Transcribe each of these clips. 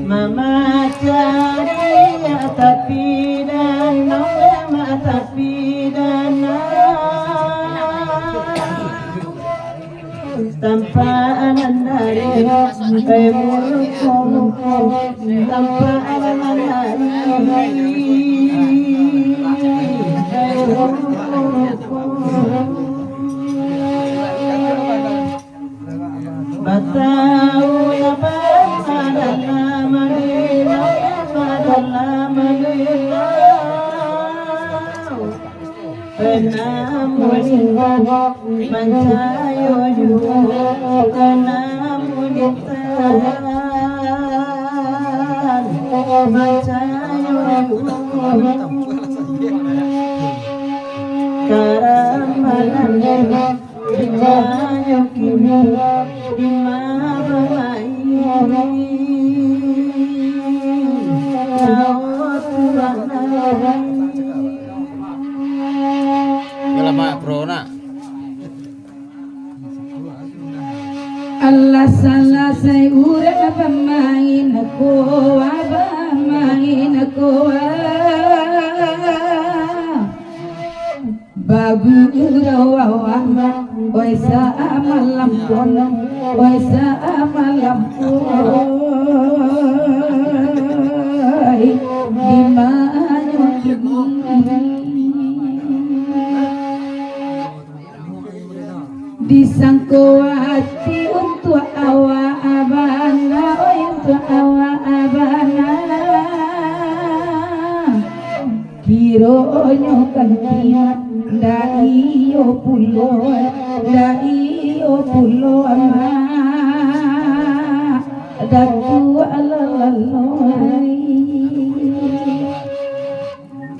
Mama cari tapi dan mama tapi dan tanpa anandari muluk tanpa anandari batau Allah salah saya ura pemain aku bagu urawa oi sa malam kono oi sa malam di mana disangko hati untuk awak abana oi untuk awak abana kironyo kantian dai yo pulo ama daku alaloi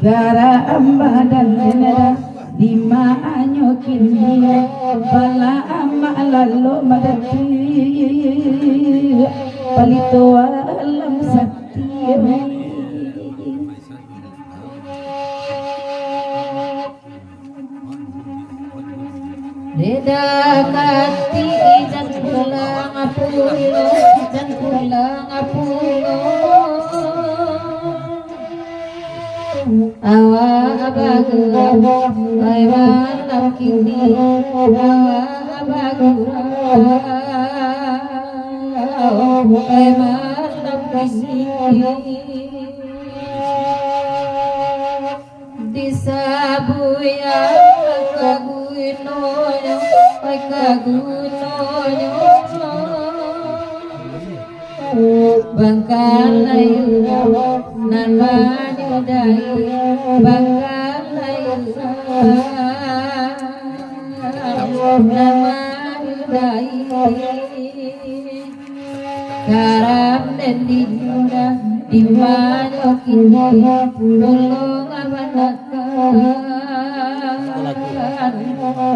gara ambadan nera di maanyo kini bala ama lalo madati palito alam sakti Dedakati jan pulang apulo awa abagura ay malam kini awa abagura ay malam kini disabuya kaguinoyo bangkalayu nan manyudai bangkalayu nan manyudai karam dan dijuda dimanyo kini tulung amanaka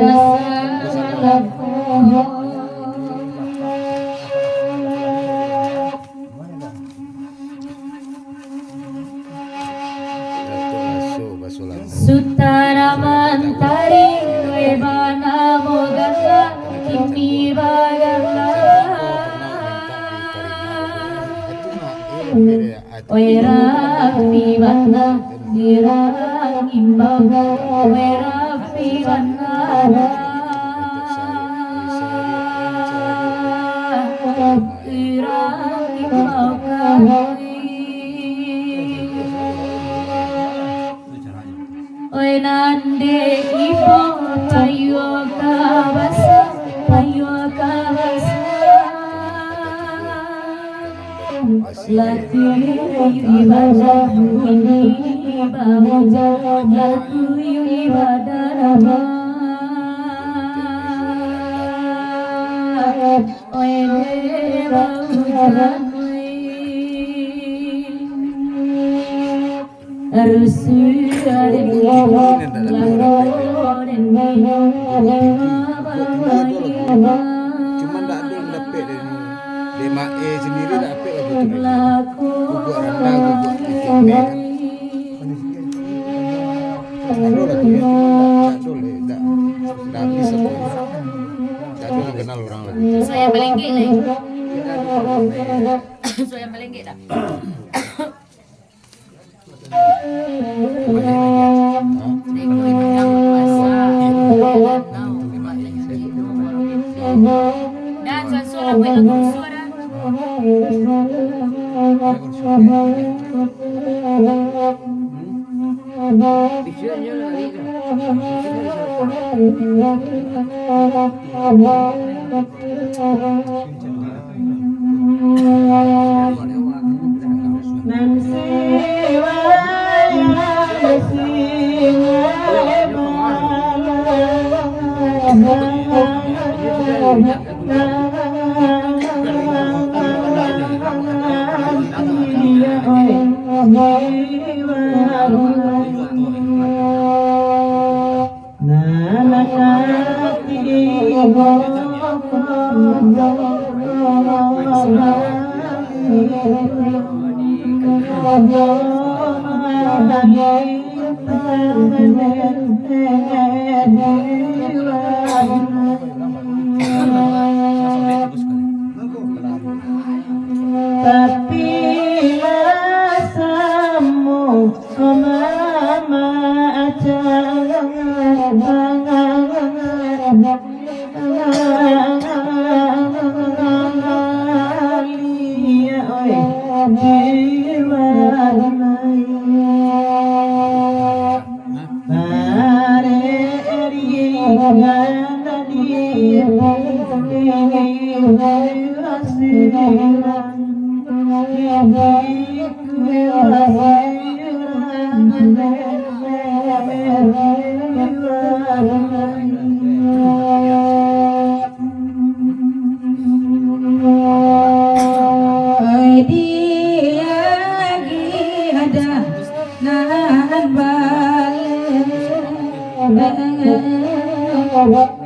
dasar Sutara mantari webana mogala kimi bagala Wera piwana dira imbaga wera piwana dira imbaga Oi nande ipo payo kawasa laku ibadah ini bahaja laku ibadah oi bahaja Rusul ada mak sendiri dapet lah betul. Guguk rendah, guguk tempe kan. Aduh lah tuh ya, aduh lah, dah bisa tuh. Aduh lah kenal orang lagi. Saya Balengge nih. Saya Balengge dah. Dan suara buat suara. Tapi rasamu mama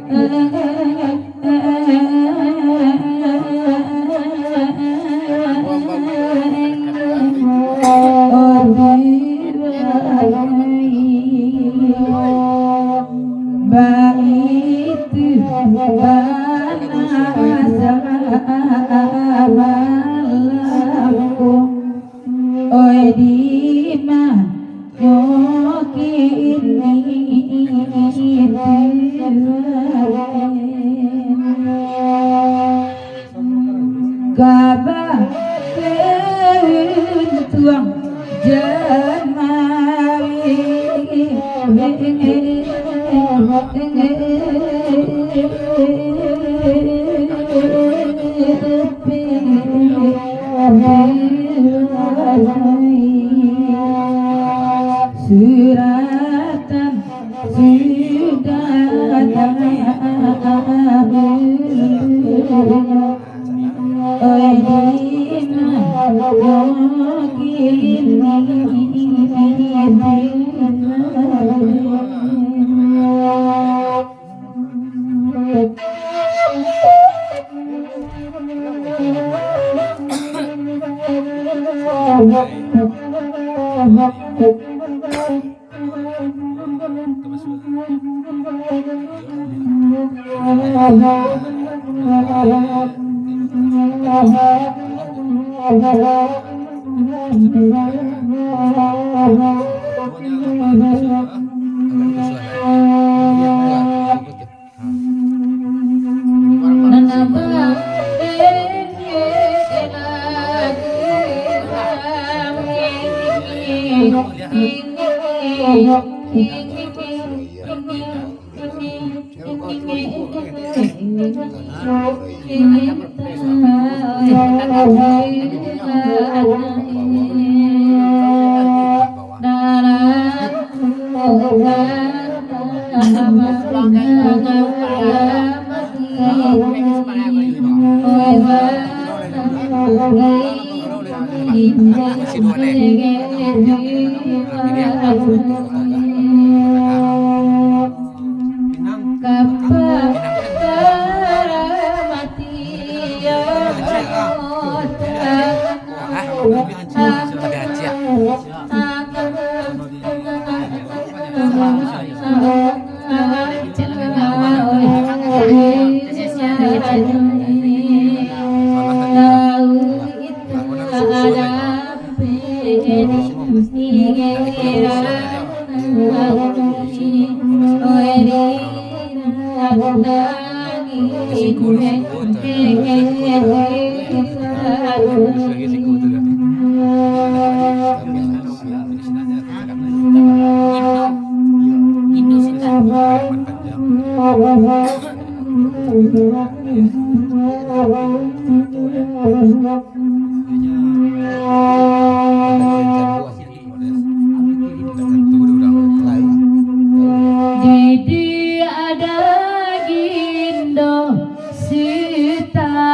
Indo singkat. Didi ada gindo sitaraki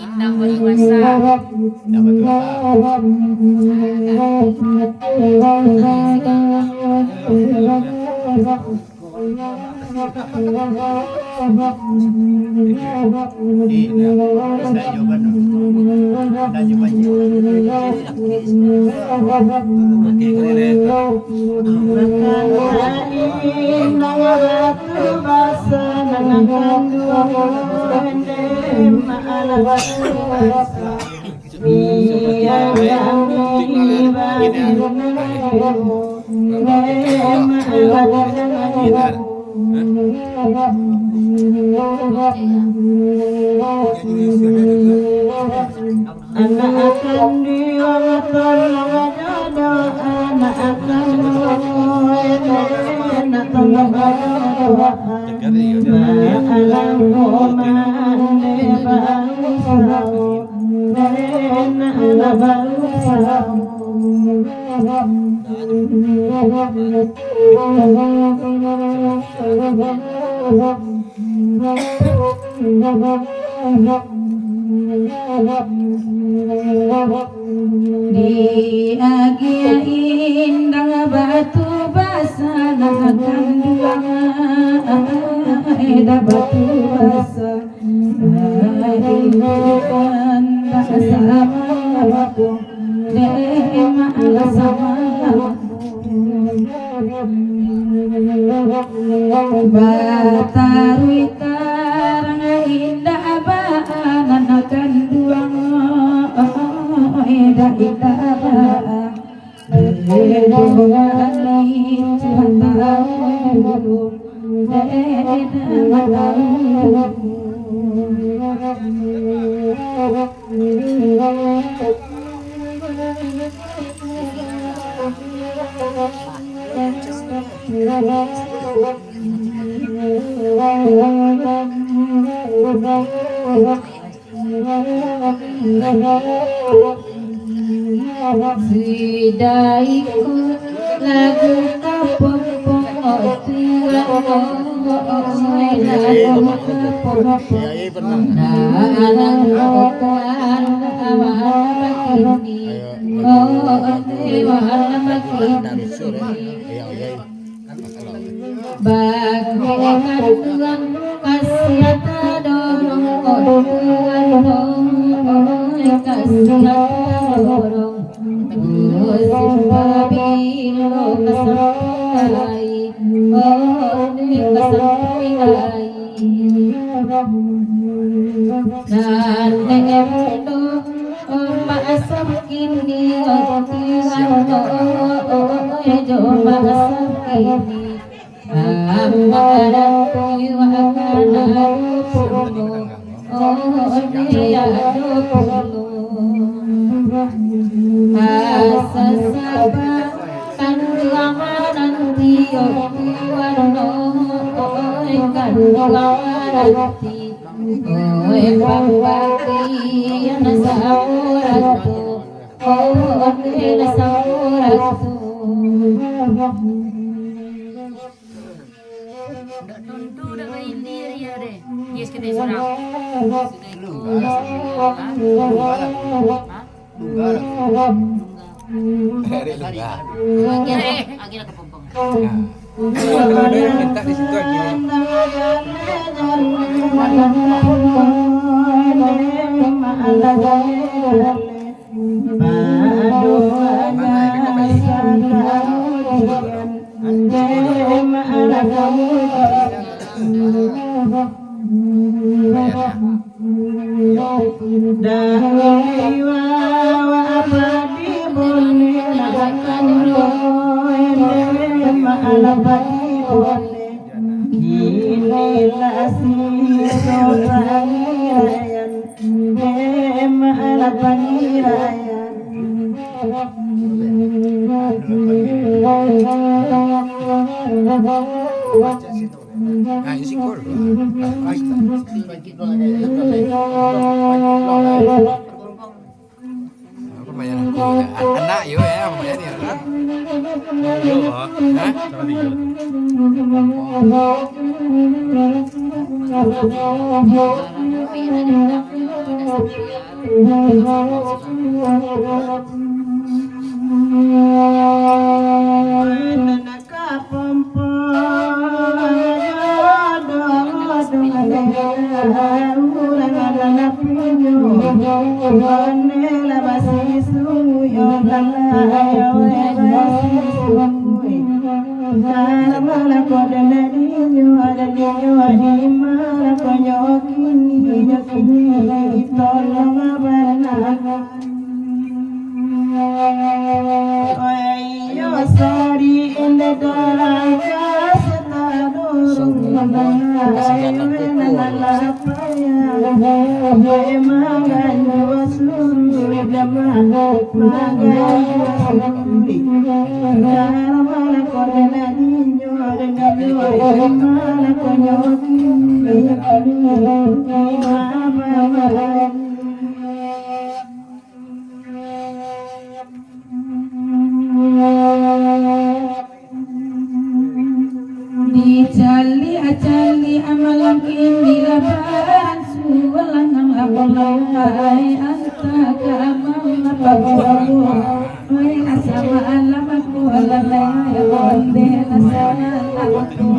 Indang berkuasa. Anak akan diwangatolong ada anak akan anak tolong ada alam mane bangsa anak bangsa di agia indah batu basa nakan duang eda batu basa ikan basa aku dema sama Batarui karang indah baan akan duang eda indah baan Edungali Tuhan Sidaiku lagu kapopong lagu kapopong dalang kokan awan bakini dewan bakini bagaikan tuang kasiata dorong tuan dong kasiata dorong kini amarati wa kana puno dia dopulu asasaba kanduamaran tiyo tiwano oi kanduamarati oi papati yana sauratu oi na sauratu Tentu dah main diri ya deh. Yes kita serang. Akhirnya kepompong. Kalau ada yang minta di situ aja. Nah, isi kor. Pembayaran anak yo ya, pembayaran ya. Yo, hah? Sama tiga. Dicali acali amalam kini lebaran suwalang abalai anta kamal nababu oi asama alamatku alalai bonde asama alamatku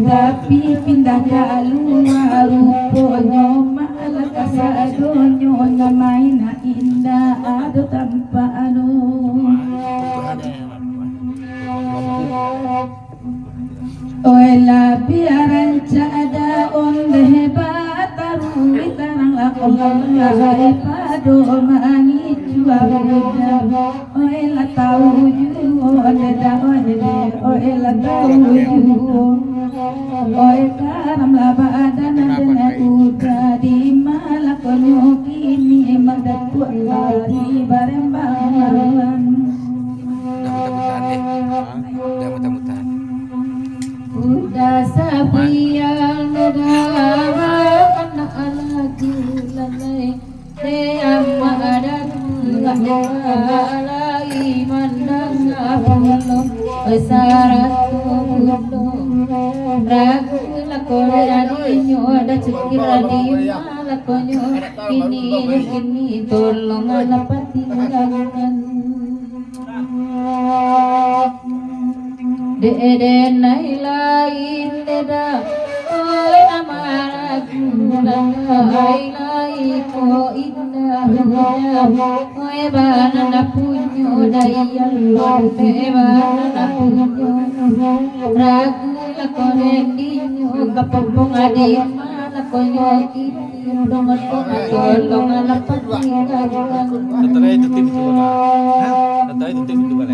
tapi pindah keluar ruponyo malah kasadonyo namaina indah adu tanpa anu Oela biaran cada onde bataru itarang lakolai pado mangi juaga oela tau ju onde da onde oela tau ju oe karam laba adana dana uda di malakonyo kini madat kuat lari barembang Udah mudah-mudahan. Udah sabiang negara kena lagi lalai Deama adat gak lagi mandang apalom Besarat tubuh ragu lakone adinyo ada cekir adima lakonyo ini tolong alapat tinggalkan Dede nailain deda oi namaraku nailain ko indah oi banana punyo dayal lonte banana punyo ragu lakone dinyo kapopong adima lakonyo kini dongan ko tolong alapat tinggalkan Setelah itu tim itu bala. Setelah itu tim itu bala.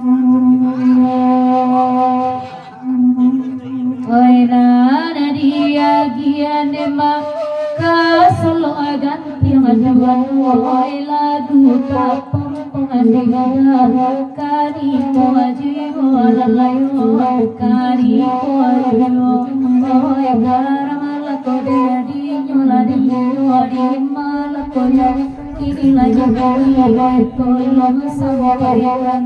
Oi nana dia giane maka solo ganti ngaduan oi lagu kapang pengandiga kari ko ajigo lalayo kari ko ajigo oi garamala ko di nyoladi nyoladi malako ya kini lagi oi ko long sawarikan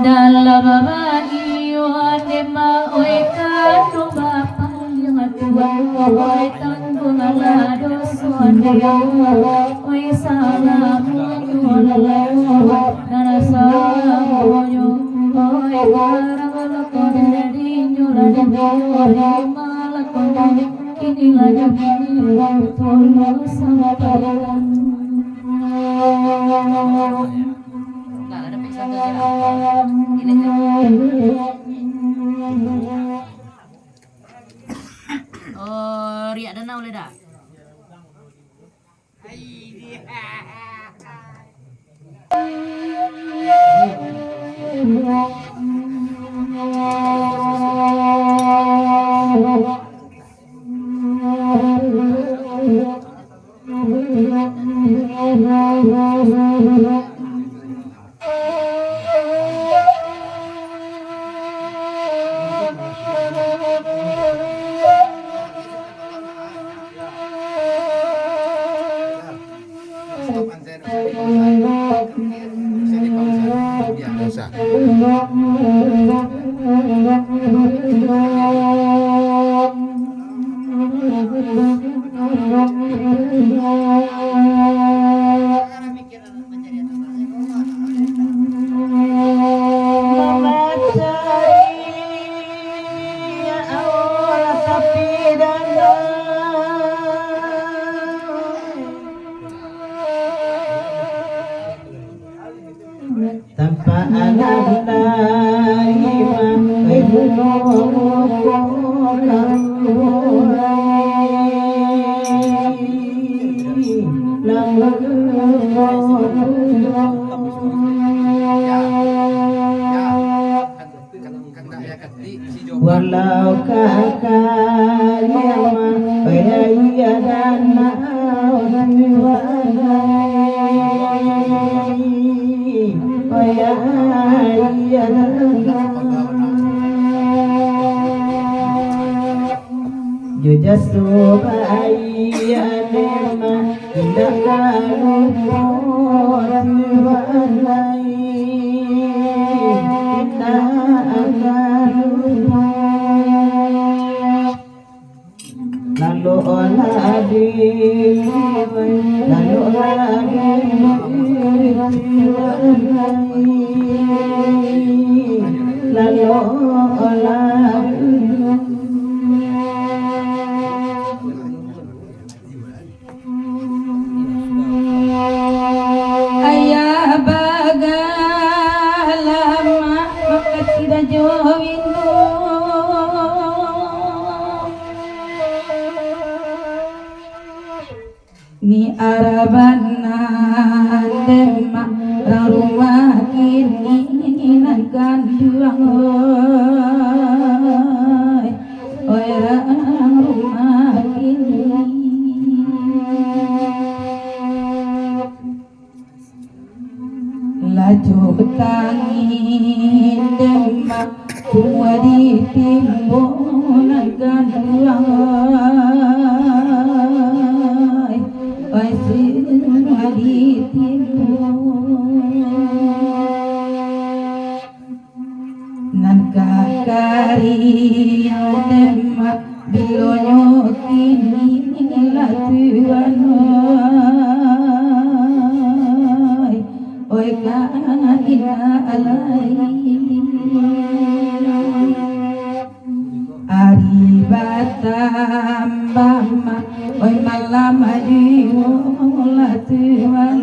dalam bahagia nema oi kado bapang yang tua oi tanggung ala dosa dia oi salamu nyolalayo nana samonyo oi garamala kodari nyoladi nyoladi malakonya kini lagi tolong sama parikan. Oh, riak danau le dah. Dosa. Tanpa anak walau kakaknya bayaya dan Jujasu bahaya nema tidak kaluan walai tidak lalu oladi lalu lalu oladi ayah bagalama maka tidak jowindo ni arabanan demak rumah kini naganduang oi rumah kini laju tangin demak tua di timbunan ganduang oi semua di nan kakari demak bilonyo kini latuan oi kaina alai ari batam bama oi malam adi latuan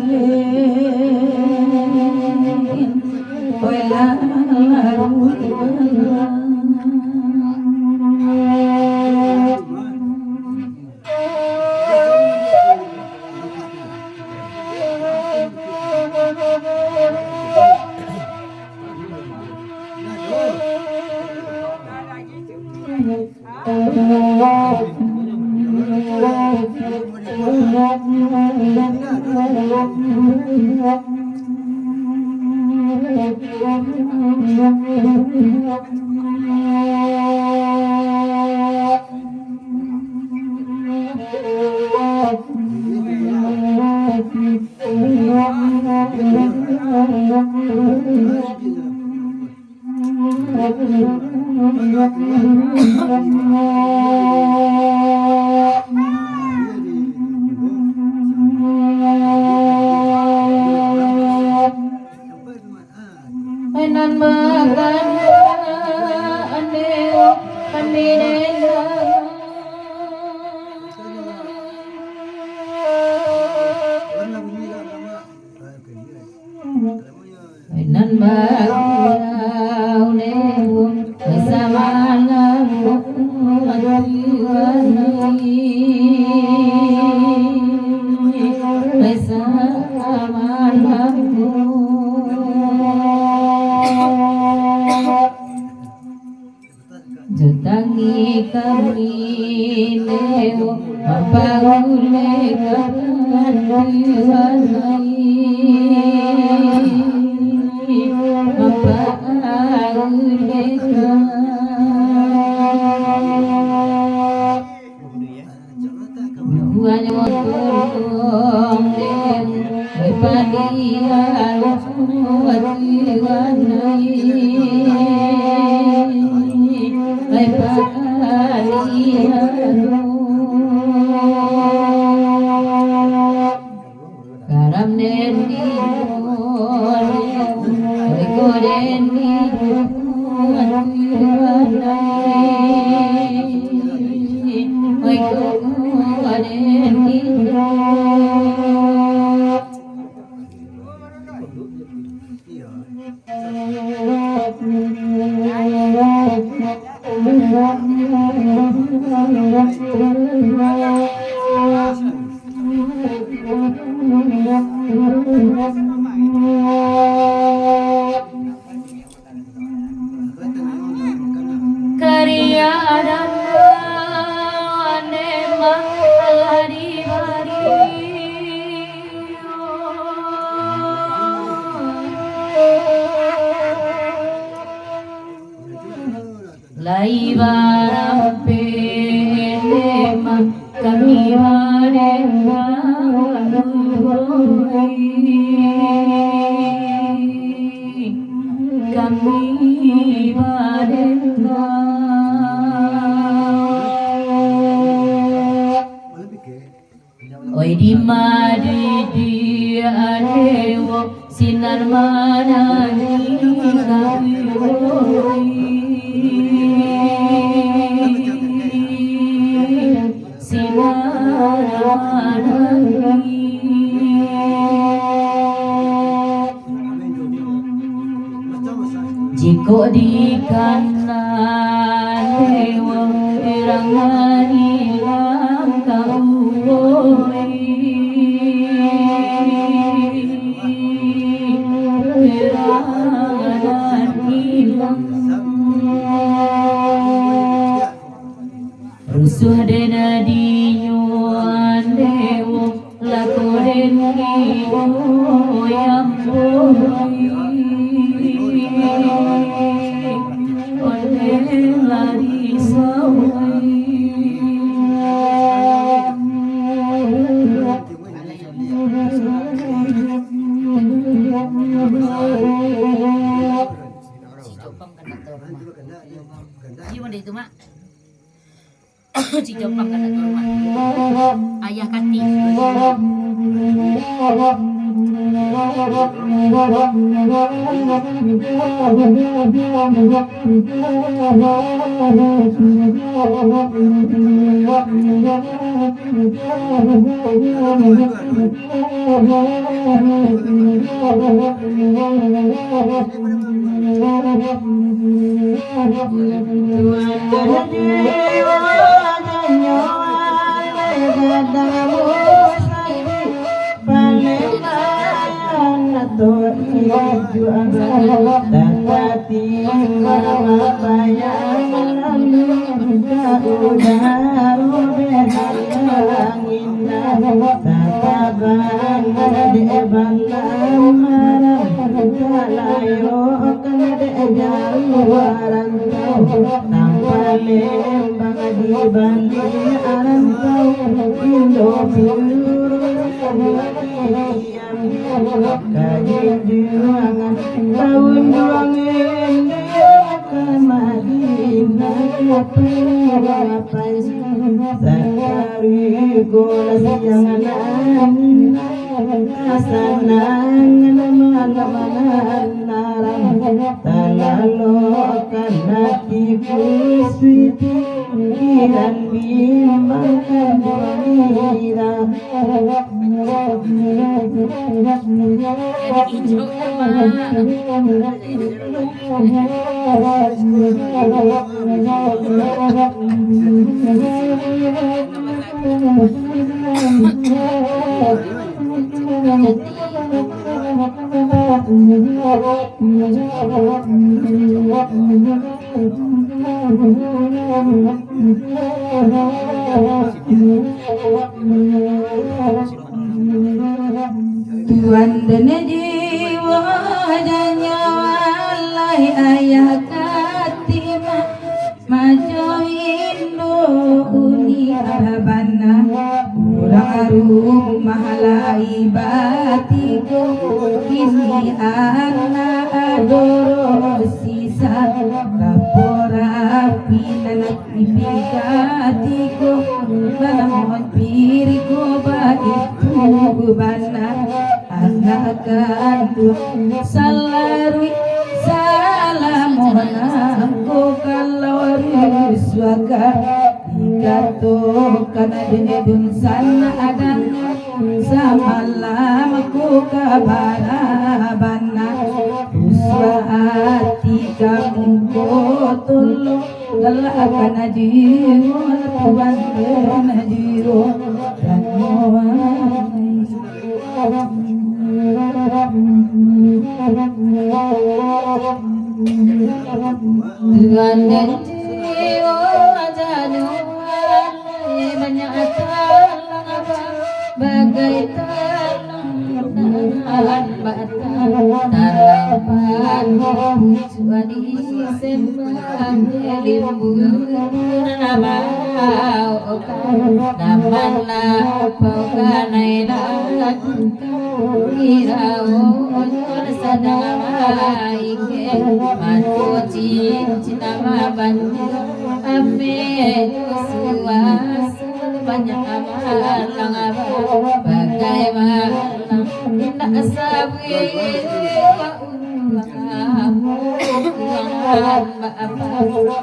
oi lalu Nan makan ane pandinena nan makan ane bersama lamu bersama lamu Jutangi kami leo mapagule kapanduanai mapagule bukan motorong leo berbadian watuanai Karam neni goreni Karya dan anema hari-hari lai barampe nema kami barema kami barema oi di madi dia dewo sinar manani Jiko di kanan dewa terangan hilang kau terangan hilang rusuh dena dinyuan dewa lakoren hiyo yang lari sawai itu mak si Jopang kata mak ayah Kati Bye. Kalayo kanade jaluaran tau Tampalembang di bandi aran tau Indo biru Kajin juangan tahun duangin Diakan Madinah Apa Sakari golas janganan Kasanangan malam-malam Talalo karena tipu-tipu Kiran bimbangkan dunia Tuhan dan jiwa dan nyawa Allah ayah katima majo Indo uni arabana uraru mahalai batiko kini ana adoro sisa lapora pinanak ipikatiko balamon piriko baitu bana anak kandung salarui salamona ko kalau riswaka dikato kana denedun sana adana samalam ko kabana bana uswati kamu ko tulu galak najiro tuan najiro dan Tuhan dan jiwa januan banyak talang apa bagai talang talang batang tarapan suami sembang limbun nama namana paukanai Iraon sadang maike matu cinta mabandi ame suas banyak amalang bagaimana tak sabi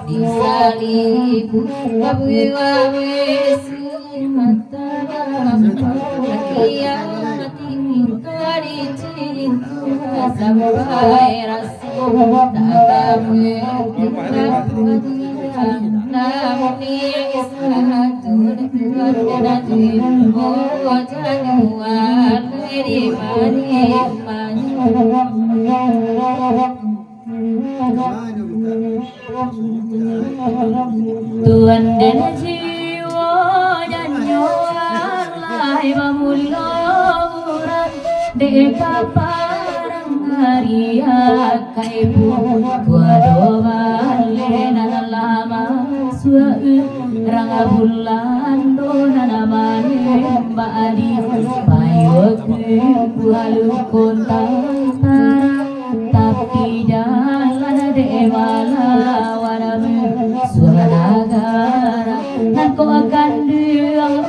disalibu wabi mata kari cinta sampai rasa tak namun satu januar dari Tuhan dan jiwa dan nyawa lai mamuluran deka parang haria kaibu dua lena lama suai ranga bulan dona namane baadi payok bualu kontang tara tapi jalan dewala waramu suara nan ko akan diang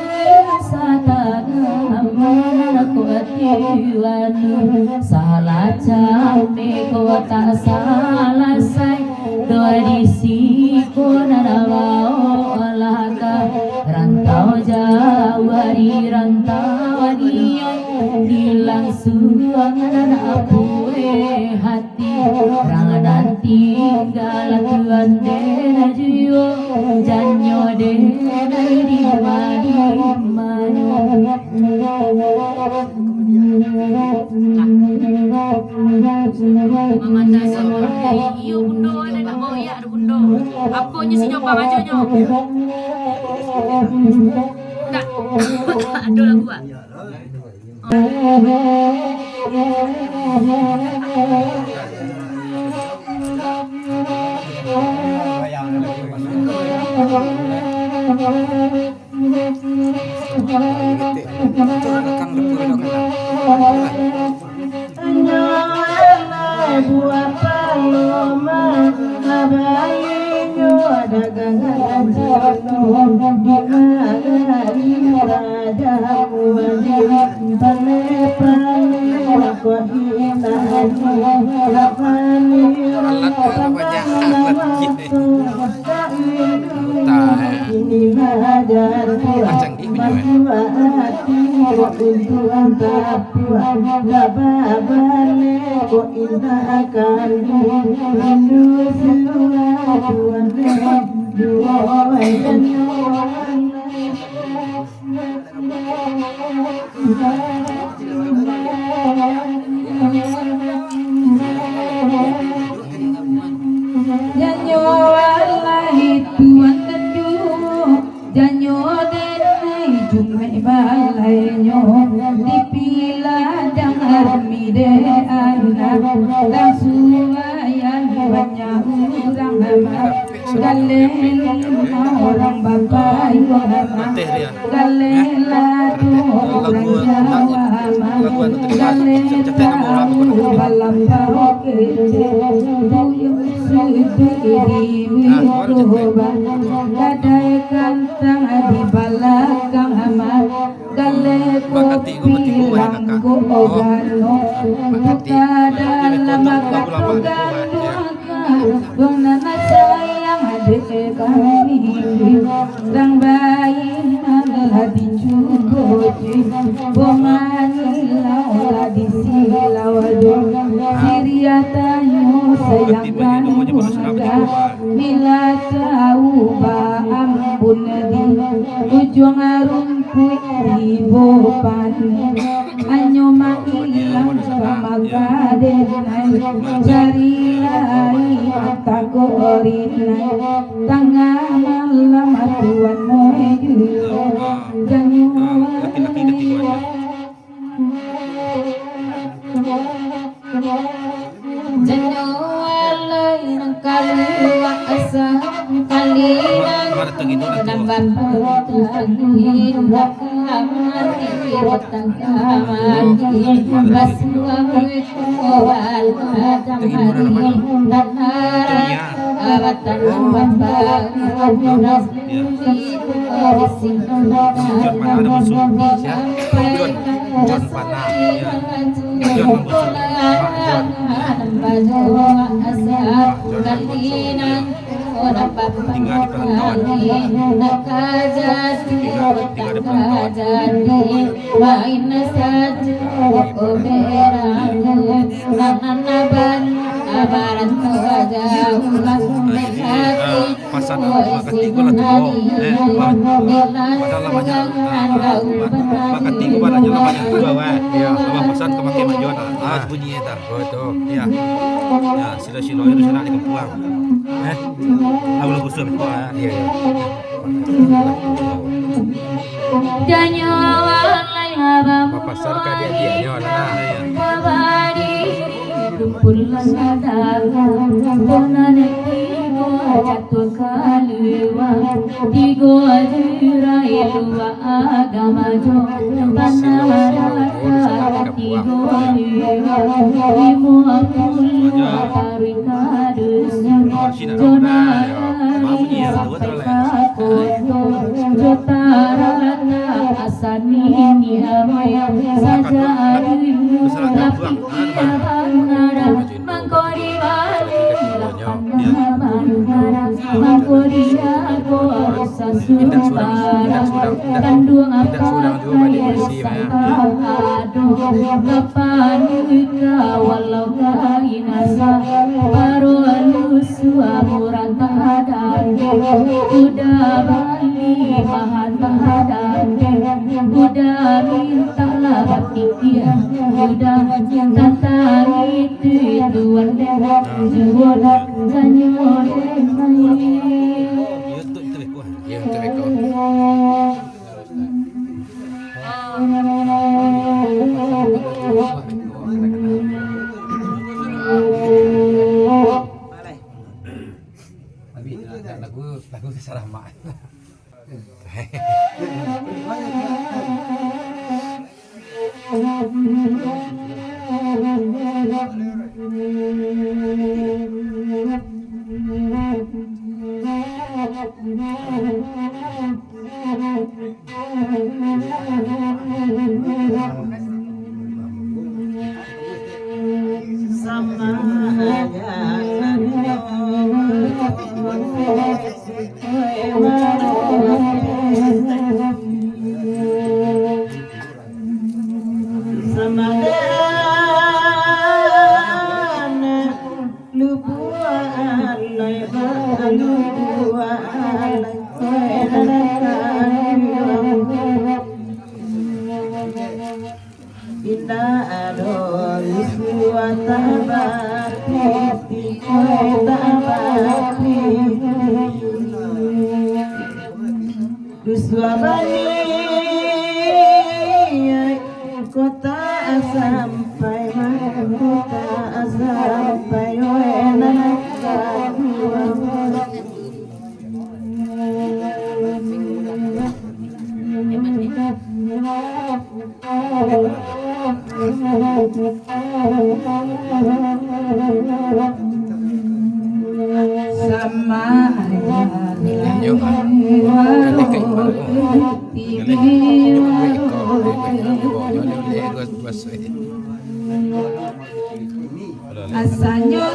satana mana ko atiwanu salah jambe ko tak salah sai doa disiko nanawa olahka rantau jawa di rantau dia hilang suangan aku hati rangan tinggal tuan dena jiwa janyo dena di Mamanda seorang iyo bundo ada nak bawa ya ada bundo. Apanya si nyoba majunya? Tak. Ada lagu ah. buah paloma abainyo dagangan jono di raja wajib pale ko indah lapani ini hajar Janyo wallahi tuan kedu janyo denai jumai balai nyo dipila dangar mide anak dan suayan banyak orang amat galen orang bapak amat galela orang Jawa amat galela balam baroke gadai kantang di belakang amat galeko bilang ku ogano muka dalam aku gandung nana sayang adik kami dan bayi malah dicukupi bomanilau lah disilau Siria tanyo sayang bantu mila tahu ba ampun di ujung rumput di bopan anyo mailang pamagadenai cari lai mataku orinai tengah malam atuan meju janyo janyo walai nang kalua asa kalian nambah putangin bakamati bakamati basuami kowal damari nanara abatan bambang nasli orisin bunyi eta. Oh itu. Iya. Ya, silo-silo itu sana di pulang. Lalu kusum. Iya. Janyo walai abang Papasan ka dia nyola na. kabari kumpul sadagang bonane tigo jatuh kaluwa tigo ajurai luwa agama jo panara tigo aluwa imu akul parikadus jona Jotarana asani ni amaya saja adu tapi abangara mangkori bali mangkori aku sasubara kandung apa aduh kapanika walau kainasa baru alusu amuran tahadan udah bali mahan tahadan udah mintalah batikian udah kata itu tuan dera jiwa kanyore Lagu salah mak. sama kota sampai kota sampai sama asanyo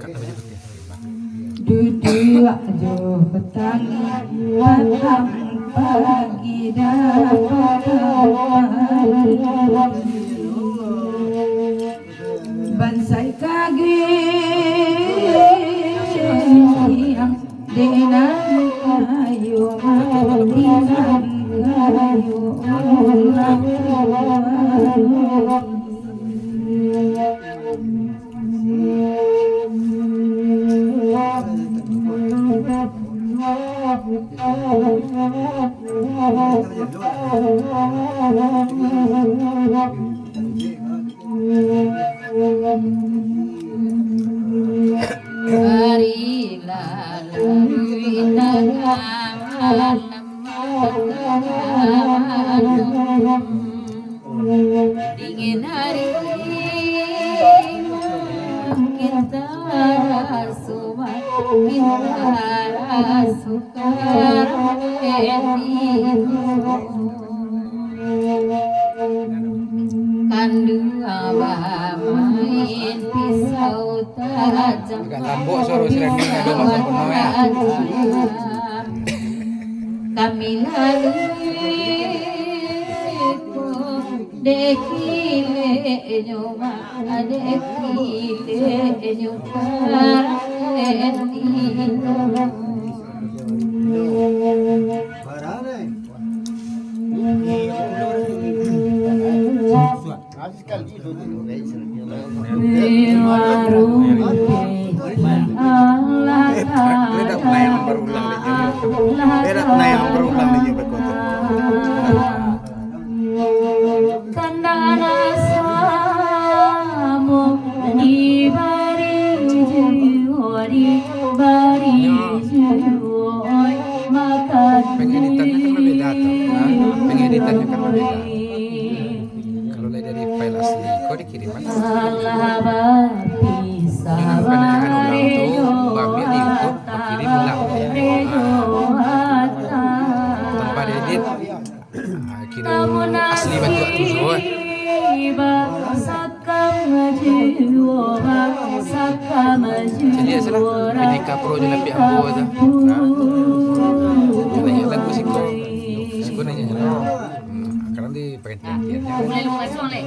gambir duduk jo petang malam pagi dapat bansai kagi yang dengan kayu dengan kayu dingin hari kita rasuah kita suka kandu abah main pisau tajam Lambok suruh serending ada masa penuh ya. kami lalui dekile nyoma dekile nyoma Pengeditannya kan berbeda. Kalau lihat dari file asli kok dikiriman. Dengan penayangan ulang tuh ambil di YouTube kirim ulang ya. Tanpa diedit kirim asli batu tujuh. Jadi salah Medika Pro je lebih ambo tu. Yang lagu siko nanya jalan. Sekarang di pengertian. Boleh lu kasih orang leh.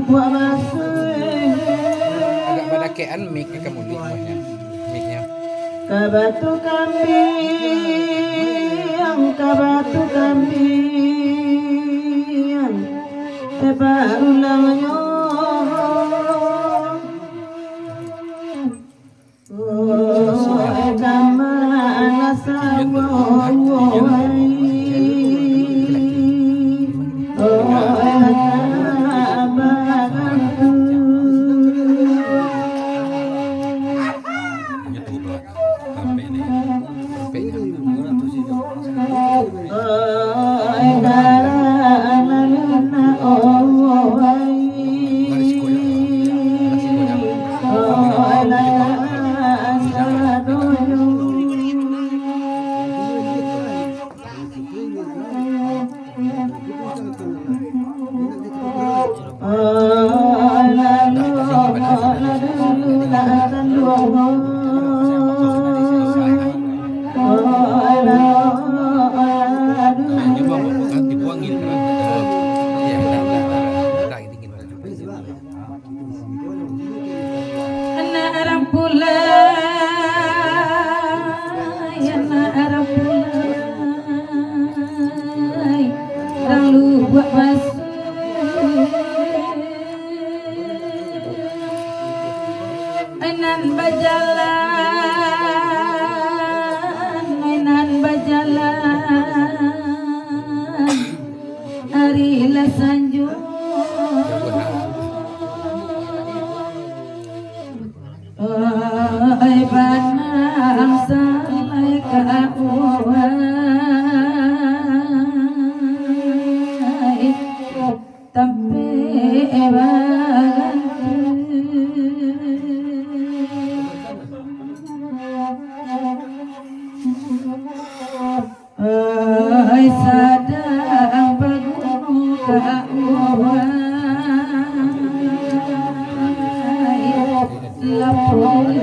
buat masuk Agak badakean mic kamu di rumahnya. Mic-nya. kabatu kambing baru namanya kamana sawo mainan bajalan hari lasanjung oi banang salai kaawai tapi oi sadang bergunung kaawai lapor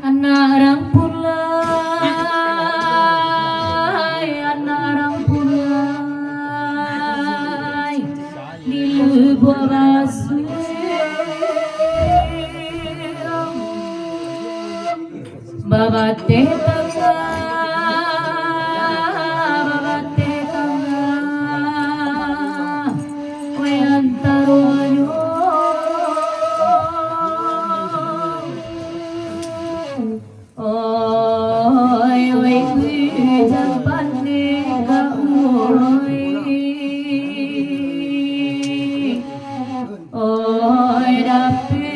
anak orang pulai babate tanga babate tanga wayantaro ayo oi oi japane ka oi rape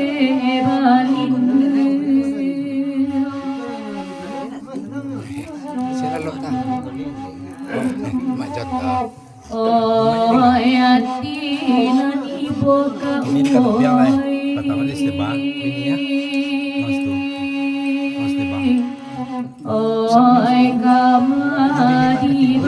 balin Sila lo ta. Majat ta. oi ati nani boka Ini dekat biang lah. Pertama di Steba, ini ya. Mas tuh. Mas Steba. oi kamadi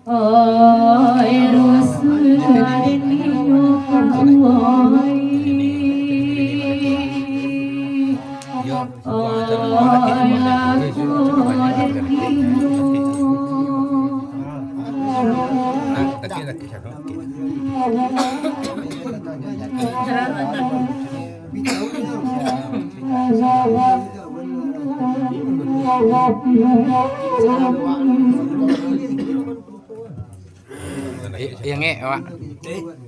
oi rusuh Yo, tadi lagi siapa? Yang Pak.